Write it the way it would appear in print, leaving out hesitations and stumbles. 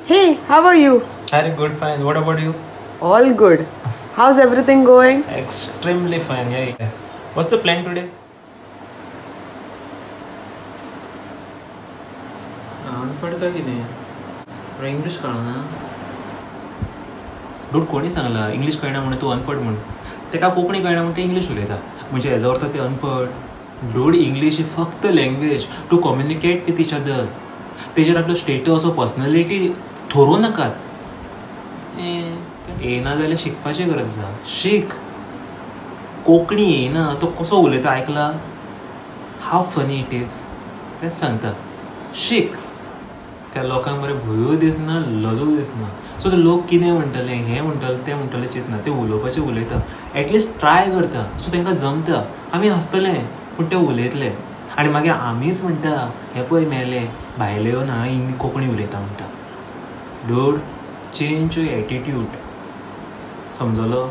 Hey, how are you? Very good, fine. What about you? All good. How's everything going? Extremely fine, yeah. What's the plan today? अनपढ का कितें? तुला English कळना? Dude कोणी सांगला English कळना म्हणून तूं अनपढ म्हूण? तेका कोंकणी कळना म्हणून ते इंग्लिश उलयता. म्हणजे हेजो अर्थ ते अनपढ. डूड इंग्लिश ही फक्त language to communicate with each other. तेजेर आपलो स्टेटस वा पर्सनॅलिटी थरोव नाकात. येना जाल्यार शिकपाची गरज आसा. शीक. कोंकणी येयना तो कसो उलयता आयकला? हाव फनी इट इज. तेंच सांगता. शीक. त्या लोकांक मरे भंयूय दिसना, लजूय दिसना. सो ते लोक कितें म्हणटले, हें म्हणटले, तें म्हणटले चिंतना. ते उलोवपाचें उलयता. एटलिस्ट ट्राय करता. सो तांकां जमता. आमी हसतले पूण ते उलयतले. आनी मागीर आमीच म्हणटा हे पळय मेले भायले येवन हांव कोंकणी उलयता म्हणटा. Dude, change your attitude. समजलो?